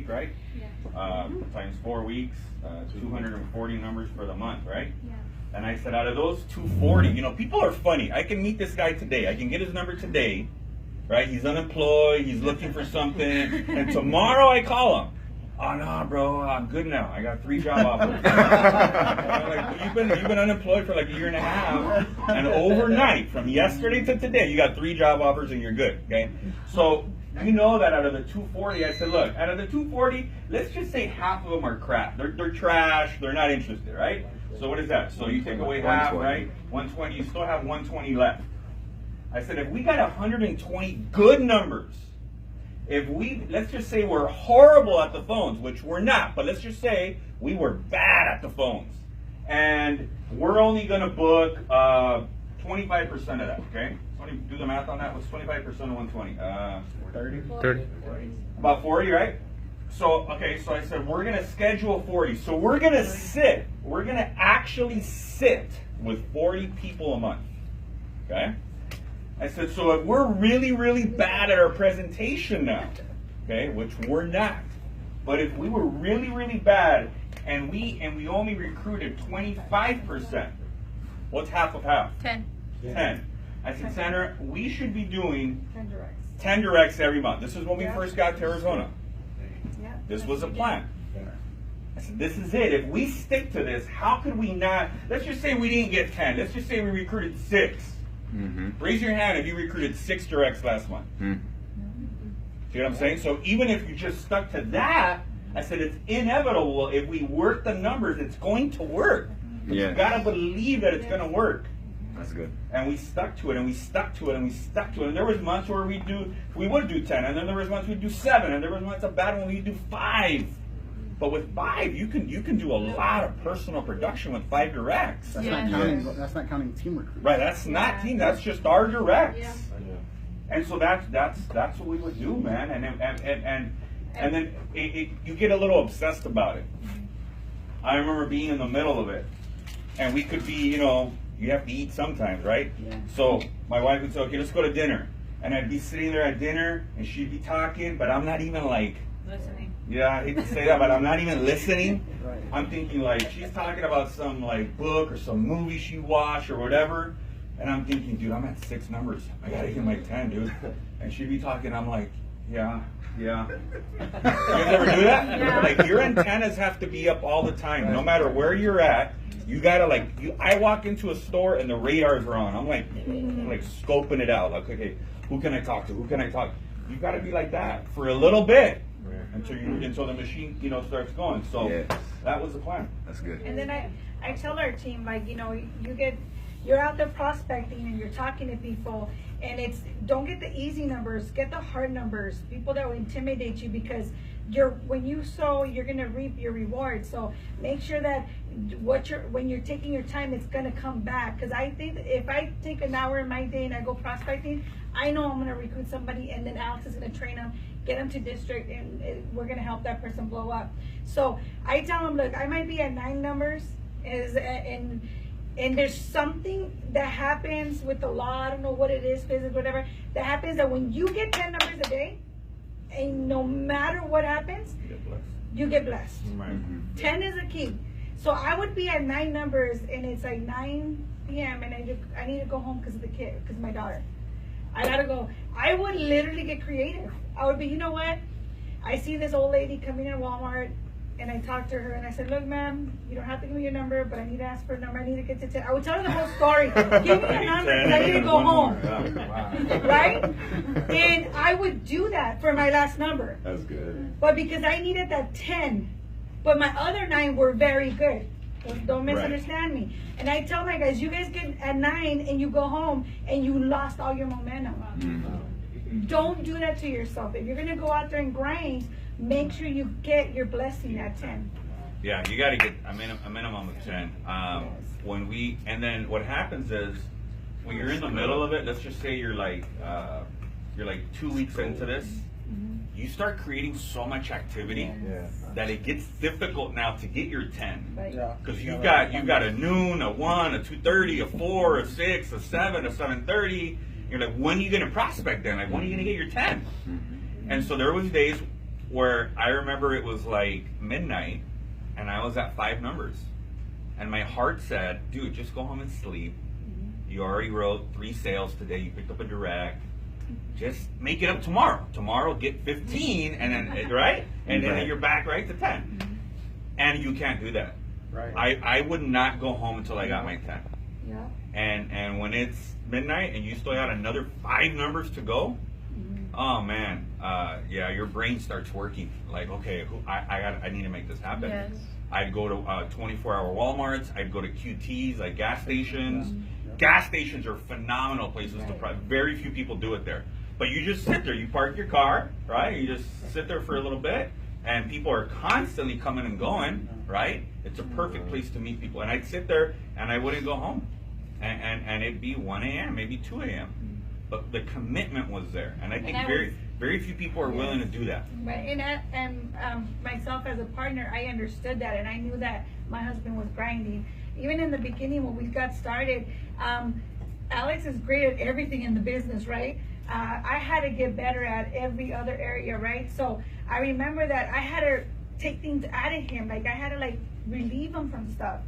week, right? Yeah. Times 4 weeks, 240 numbers for the month, right? Yeah. And I said, out of those 240, you know, people are funny. I can meet this guy today. I can get his number today, right? He's unemployed. He's looking for something. And tomorrow I call him. Oh, no, bro, I'm good now. I got 3 job offers. Like, you've been unemployed for like a year and a half. And overnight, from yesterday to today, you got 3 job offers and you're good, okay? So you know that out of the 240, I said, look, out of the 240, let's just say half of them are crap. They're trash. They're not interested, right? So what is that? So you take away half, right? 120. You still have 120 left. I said, if we got 120 good numbers, if we, let's just say we're horrible at the phones, which we're not, but let's just say we were bad at the phones, and we're only going to book 25% of that, okay? Somebody do the math on that. What's 25% of 120? 30. About 40, right? So, okay, so I said we're going to schedule 40. So we're going to actually sit with 40 people a month, okay? I said, so if we're really, really bad at our presentation now, okay, which we're not, but if we were really, really bad and we only recruited 25%, what's half of half? 10. 10. I said, Santana, we should be doing 10 directs. 10 directs every month. This is when we first got to Arizona. Yeah. This was a plan. I said, this is it. If we stick to this, how could we not? Let's just say we didn't get 10. Let's just say we recruited 6. Raise your hand if you recruited 6 directs last month. See what I'm saying? So even if you just stuck to that, I said it's inevitable. If we work the numbers, it's going to work. But you gotta believe that it's gonna work. That's good. And we stuck to it, and we stuck to it, and we stuck to it. And there was months where we would do 10, and then there was months we'd do 7, and there was months a bad one we'd do 5. But with 5, you can do a lot of personal production with 5 directs. That's not counting team recruits. Right, that's not team. That's just our directs. Yeah. And so that's what we would do, man. And then you get a little obsessed about it. I remember being in the middle of it, and we could be, you know, you have to eat sometimes, right? Yeah. So my wife would say, okay, let's go to dinner, and I'd be sitting there at dinner, and she'd be talking, but I'm not even like. Listening. Yeah, I hate to say that, but I'm not even listening. Right. I'm thinking like she's talking about some like book or some movie she watched or whatever, and I'm thinking, dude, I'm at 6 numbers. I gotta hit my 10, dude. And she'd be talking, I'm like, yeah. You guys ever do that? Yeah. Like your antennas have to be up all the time, no matter where you're at. You gotta I walk into a store and the radars are on. I'm like scoping it out. Like, okay, who can I talk to? Who can I talk to? You gotta be like that for a little bit. Until the machine, you know, starts going. So that was the plan. That's good. And then I tell our team, like, you know, you're out there prospecting and you're talking to people, and don't get the easy numbers, get the hard numbers, people that will intimidate you, because when you sow, you're gonna reap your reward. So make sure that when you're taking your time, it's gonna come back. Because I think that if I take an hour in my day and I go prospecting, I know I'm gonna recruit somebody, and then Alex is gonna train them, get them to district, and we're gonna help that person blow up. So I tell them, look, I might be at 9 numbers, and there's something that happens with the law. I don't know what it is, physics, whatever. That happens that when you get 10 numbers a day, and no matter what happens, you get blessed. Right. 10 is a key. So I would be at 9 numbers, and it's like 9 p.m. and I need to go home because of my daughter. I gotta go. I would literally get creative. I would be, you know what? I see this old lady coming in Walmart, and I talked to her, and I said, look, ma'am, you don't have to give me your number, but I need to ask for a number. I need to get to 10. I would tell her the whole story. Give me a number because I need to go home. Right? And I would do that for my last number. That's good. But because I needed that 10, but my other 9 were very good. Don't misunderstand me. And I tell my guys, you guys get at 9 and you go home and you lost all your momentum. Don't do that to yourself. If you're going to go out there and grind, make sure you get your blessing at 10. Yeah, you got to get a minimum of 10. And then what happens is when you're in the middle of it, let's just say you're like 2 weeks into this, you start creating so much activity that it gets difficult now to get your 10. Because you've got a noon, a 1, a 2:30, a 4, a 6, a 7, a 7:30. You're like, when are you going to prospect then? Like, when are you going to get your 10? And so there was days where I remember it was like midnight, and I was at 5 numbers, and my heart said, "Dude, just go home and sleep. You already wrote 3 sales today. You picked up a direct. Just make it up tomorrow. Tomorrow, get 15, and then right, and then you're back right to 10." And you can't do that. Right. I would not go home until I got my 10. Yeah. And when it's midnight and you still got another 5 numbers to go, oh man, yeah, your brain starts working. Like, okay, I need to make this happen. Yes. I'd go to 24-hour Walmarts. I'd go to QTs, like gas stations. Gas stations are phenomenal places to. Very few people do it there. But you just sit there. You park your car, right? You just sit there for a little bit, and people are constantly coming and going, right? It's a perfect place to meet people. And I'd sit there, and I wouldn't go home, and it'd be 1 a.m., maybe 2 a.m. But the commitment was there, and I think very few people are willing to do that. Right, and myself as a partner, I understood that, and I knew that my husband was grinding. Even in the beginning when we got started, Alex is great at everything in the business, right? I had to get better at every other area, right? So I remember that I had to take things out of him, like I had to like relieve him from stuff.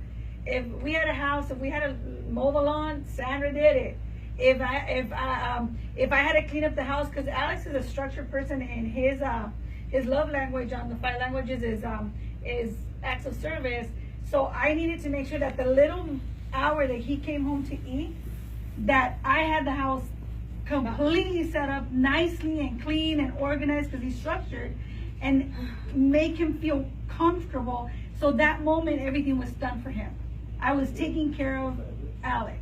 If we had a house, if we had to mow the lawn, Sandra did it. If I had to clean up the house, because Alex is a structured person, and his love language on the 5 languages is acts of service. So I needed to make sure that the little hour that he came home to eat, that I had the house completely set up nicely and clean and organized, because he's structured, and make him feel comfortable. So that moment, everything was done for him. I was taking care of Alex.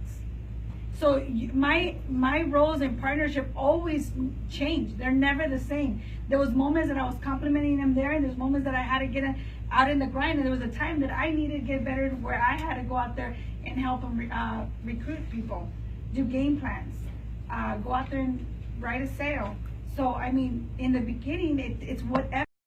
So my roles in partnership always change. They're never the same. There was moments that I was complimenting him there, and there's moments that I had to get out in the grind, and there was a time that I needed to get better, where I had to go out there and help him recruit people, do game plans, go out there and write a sale. So I mean, in the beginning, it's whatever